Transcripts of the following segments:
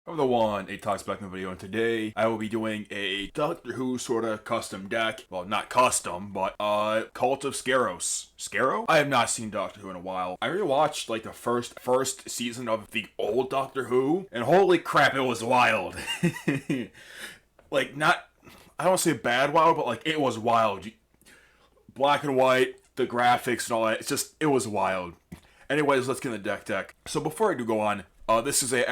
I'm the one, A-Tox back in the video, and today I will be doing a Doctor Who sort of custom deck. Well, not custom, but Cult of Skaros. Skaro? I have not seen Doctor Who in a while. I rewatched like the first season of the old Doctor Who, and holy crap, it was wild. Like not, I don't say bad wild, but like it was wild. Black and white, the graphics and all that. It was wild. Anyways, let's get in the deck. So before I do go on, this is a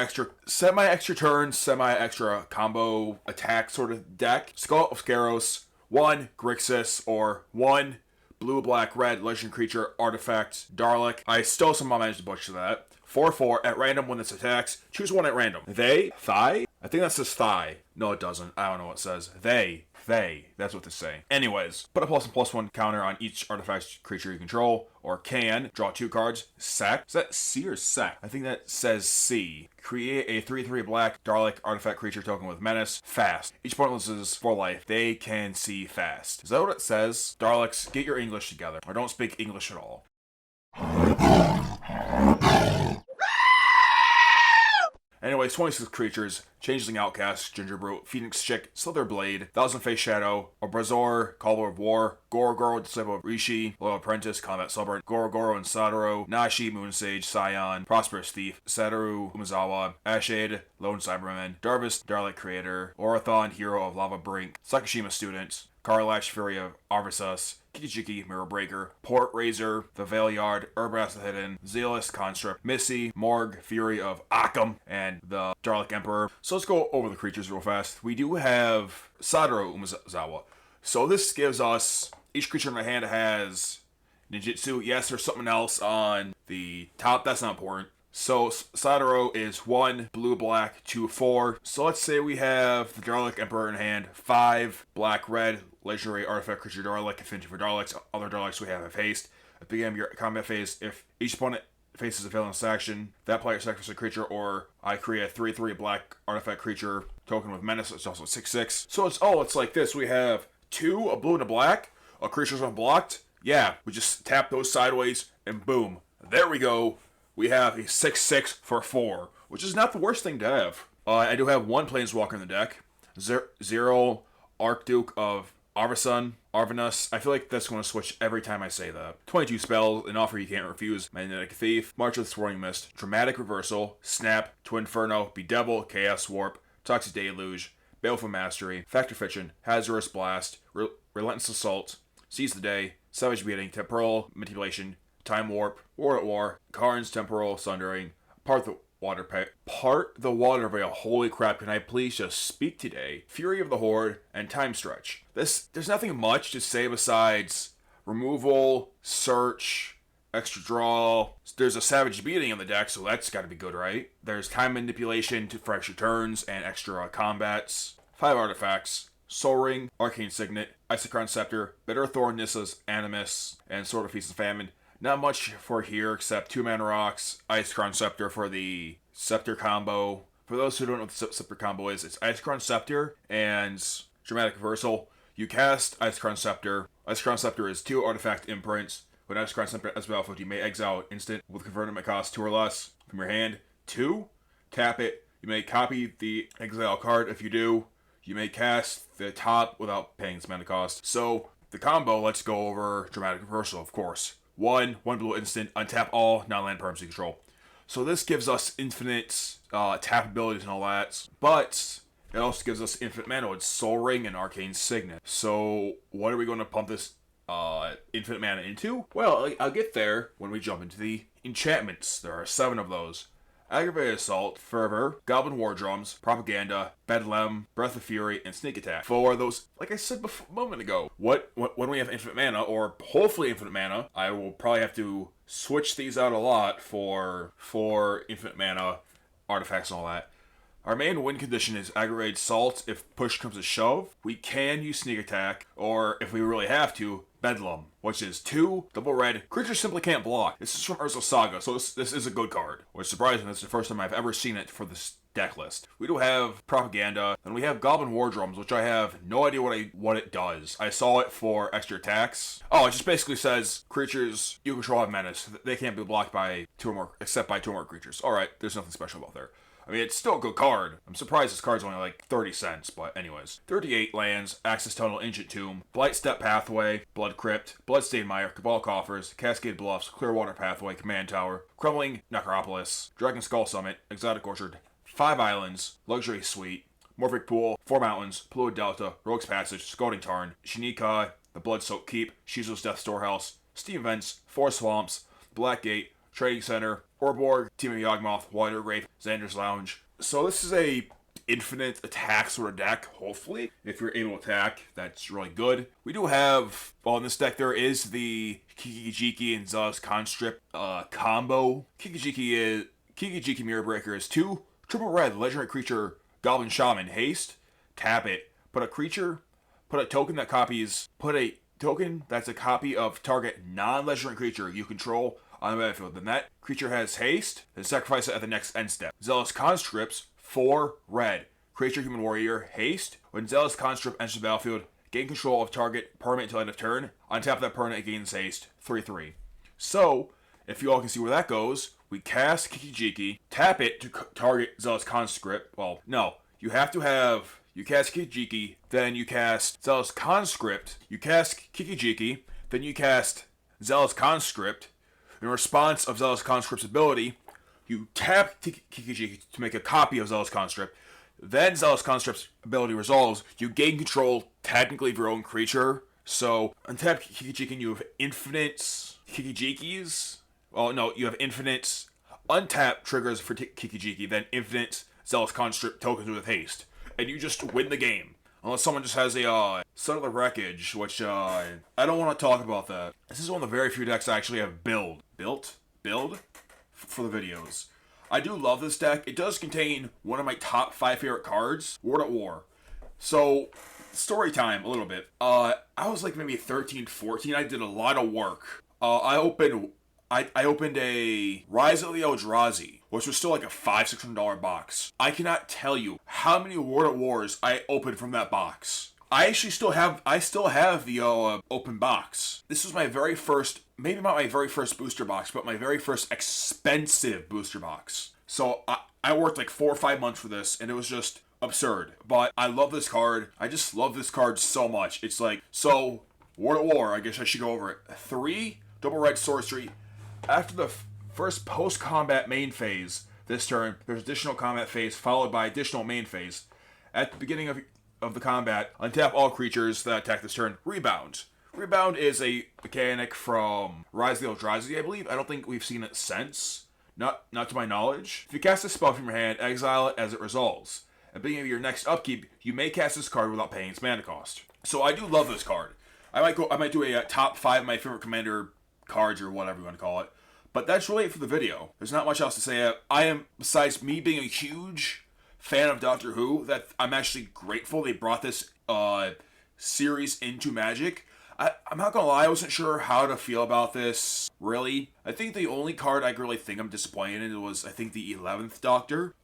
semi-extra turn, semi-extra combo attack sort of deck. Skull of Skaros, 1 Grixis, or 1 blue, black, red, legend creature, artifact, Dalek. I still somehow managed to butcher that. 4/4 at random when this attacks. Choose one at random. Thigh? I think that says thigh. No, it doesn't. I don't know what it says. They. That's what they say. Anyways, put a +1/+1 counter on each artifact creature you control, or can. Draw 2 cards. Sack. Is that C or sack? I think that says C. Create a 3/3 black Dalek artifact creature token with menace. Fast. Each opponent loses 4 life. They can see fast. Is that what it says? Daleks, get your English together. I don't speak English at all. Anyways, 26 creatures, Changeling Outcast, Gingerbrute, Phoenix Chick, Slither Blade, Thousand Face Shadow, Obrazor, Caller of War, Gorogoro, Disciple of Rishi, Loyal Apprentice, Combat Suburban, Gorogoro and Sadaro, Nashi, Moonsage, Scion, Prosperous Thief, Satoru, Umazawa, Ashade, Lone Cyberman, Darvis, Dalek Creator, Orathon, Hero of Lava Brink, Sakashima Student, Karlash, Fury of Arvisus, Kikijiki, Mirror Breaker, Port Razor, the Veilyard, Urbrass the Hidden, Zealous, Construct, Missy, Morg, Fury of Occam, and the Dalek Emperor. So let's go over the creatures real fast. We do have Sadaro Umazawa. So this gives us, each creature in my hand has ninjutsu. Yes, there's something else on the top. That's not important. So Sadaro is 1 blue, black, 2/4. So let's say we have the Dalek Emperor in hand, 5 black, red, legendary artifact creature Dalek, affinity for Daleks. Other Daleks we have haste. At the beginning of your combat phase, if each opponent faces a villainous action, that player sacrifices a creature, or I create a 3/3 black artifact creature token with menace. It's also 6/6. So it's like this. We have 2, a blue and a black. A creature's unblocked. Yeah, we just tap those sideways and boom. There we go. We have a 6/6 for 4, which is not the worst thing to have. I do have 1 Planeswalker in the deck. 0 Archduke of Arvinus. I feel like that's going to switch every time I say that. 22 spells, an offer you can't refuse. Magnetic Thief, March of the Swirling Mist, Dramatic Reversal, Snap, Twinferno, Bedevil, Chaos Warp, Toxic Deluge, Baleful Mastery, Factor Fiction, Hazardous Blast, Relentless Assault, Seize the Day, Savage Beating, Temporal Manipulation, Time Warp, War at War, Karn's Temporal Sundering, Part the Water Veil. Holy crap, can I please just speak today? Fury of the Horde, and Time Stretch. There's nothing much to say besides removal, search, extra draw. There's a Savage Beating in the deck, so that's gotta be good, right? There's Time Manipulation for extra turns and extra combats. 5 artifacts. Soul Ring, Arcane Signet, Isochron Scepter, Bitter Thorn, Nissa's Animus, and Sword of Feast and Famine. Not much for here except 2 mana rocks, Isochron Scepter for the Scepter combo. For those who don't know what the Scepter combo is, it's Isochron Scepter and Dramatic Reversal. You cast Isochron Scepter. Isochron Scepter is 2 artifact imprints. When Isochron Scepter as battlefield, you may exile instant with converted cost 2 or less from your hand. 2, tap it. You may copy the exile card. If you do, you may cast the top without paying its mana cost. So the combo, let's go over Dramatic Reversal, of course. 1 blue instant, untap all non-land permanents you control. So this gives us infinite tap abilities and all that, but it also gives us infinite mana with Soul Ring and Arcane Signet. So what are we going to pump this infinite mana into? Well, I'll get there when we jump into the enchantments. There are 7 of those. Aggravated Assault, Fervor, Goblin War Drums, Propaganda, Bedlam, Breath of Fury, and Sneak Attack. For those, like I said a moment ago, when we have infinite mana, or hopefully infinite mana, I will probably have to switch these out a lot for infinite mana artifacts and all that. Our main win condition is Aggravated Assault. If push comes to shove, we can use Sneak Attack, or if we really have to, Bedlam, which is 2 double red. Creatures simply can't block. This is from Urza Saga, so this is a good card. Which is surprising, this is the first time I've ever seen it for this deck list. We do have Propaganda, and we have Goblin War Drums, which I have no idea what it does. I saw it for extra attacks. Oh, it just basically says creatures you control have menace. They can't be blocked by 2 or more, except by 2 or more creatures. Alright, there's nothing special about there. I mean, it's still a good card. I'm surprised this card's only like 30 cents, but anyways. 38 lands, Access Tunnel, Ancient Tomb, Blight Step Pathway, Blood Crypt, Bloodstained Mire, Cabal Coffers, Cascade Bluffs, Clearwater Pathway, Command Tower, Crumbling Necropolis, Dragon Skull Summit, Exotic Orchard, 5 Islands, Luxury Suite, Morphic Pool, 4 Mountains, Pluid Delta, Rogue's Passage, Scalding Tarn, Shinika, the Blood-Soaked Keep, Shizu's Death Storehouse, Steam Vents, 4 Swamps, Blackgate, Trading Center, Orborg, Team of Yawgmoth, Water Grave, Xander's Lounge. So this is a infinite attack sort of deck, hopefully. If you're able to attack, that's really good. We do have, well, in this deck there is the Kiki-Jiki and Zealous Conscript combo. Kiki-Jiki Mirror Breaker is 2 triple red legendary creature Goblin Shaman, haste, tap it, put a token that's a copy of target non-legendary creature you control on the battlefield. Then that creature has haste, then sacrifice it at the next end step. Zealous Conscripts, 4 red. Creature Human Warrior, haste. When Zealous Conscript enters the battlefield, gain control of target permanent until end of turn. On top of that permanent, it gains haste, 3/3. So, if you all can see where that goes, we cast Kiki-Jiki, tap it to target Zealous Conscript. Well, no. You cast Kiki-Jiki, then you cast Zealous Conscript. You cast Kiki-Jiki, then you cast Zealous Conscript. In response of Zealous Conscript's ability, you tap Kiki-Jiki to make a copy of Zealous Conscript. Then Zealous Conscript's ability resolves. You gain control, technically, of your own creature. So, untap Kiki-Jiki and you have infinite Kiki-Jikis. Well, no, you have infinite untap triggers for Kiki-Jiki, then infinite Zealous Conscript tokens with haste. And you just win the game. Unless someone just has a Son of the Wreckage, which I don't want to talk about that. This is one of the very few decks I actually have built for the videos. I do love this deck. It does contain one of my top 5 favorite cards, Ward at War. So, story time a little bit. I was like maybe 13, 14. I did a lot of work. I opened a Rise of the Eldrazi, which was still like a $500-$600 box. I cannot tell you how many Ward at Wars I opened from that box. I still have the open box. This was my very first, maybe not my very first booster box, but my very first expensive booster box. So I worked like 4 or 5 months for this, and it was just absurd. But I love this card. I just love this card so much. It's like, so, Ward at War, I guess I should go over it. 3 double red sorcery. After the first post-combat main phase this turn, there's additional combat phase followed by additional main phase. At the beginning of the combat, untap all creatures that attack this turn. Rebound. Rebound is a mechanic from Rise of the Eldrazi, I believe. I don't think we've seen it since. Not to my knowledge. If you cast a spell from your hand, exile it as it resolves. At the beginning of your next upkeep, you may cast this card without paying its mana cost. So I do love this card. I might do a top 5 of my favorite commander cards or whatever you want to call it. But that's really it for the video. There's not much else to say. I am, besides me being a huge fan of Doctor Who, that I'm actually grateful they brought this series into Magic. I'm not gonna lie, I wasn't sure how to feel about this, really. I think the only card I really think I'm disappointed in was, I think, the 11th Doctor.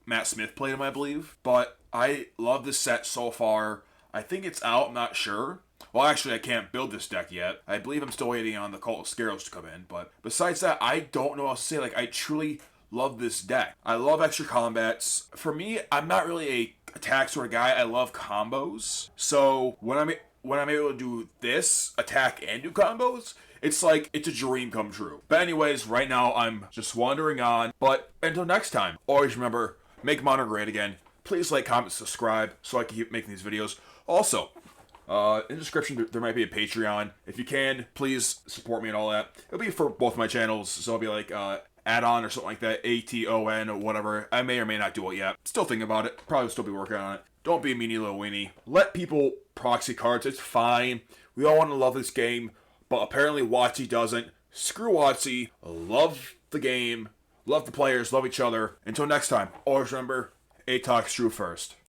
Matt Smith played him, I believe. But I love this set so far. I think it's out, I'm not sure. Well, actually, I can't build this deck yet. I believe I'm still waiting on the Cult of Skaros to come in. But besides that, I don't know what else to say. Like, I truly love this deck. I love extra combats. For me, I'm not really a attack sort of guy. I love combos. So, when I'm able to do this, attack and do combos, it's like, it's a dream come true. But anyways, right now, I'm just wandering on. But until next time, always remember, make Modern great again. Please like, comment, subscribe, so I can keep making these videos. Also, in the description, there might be a Patreon. If you can, please support me and all that. It'll be for both my channels, so it'll be like add-on or something like that, A-T-O-N or whatever. I may or may not do it yet. Still thinking about it. Probably still be working on it. Don't be a meanie little weenie. Let people proxy cards. It's fine. We all want to love this game, but apparently WotC doesn't. Screw WotC. Love the game. Love the players. Love each other. Until next time, always remember, A-Tox true first.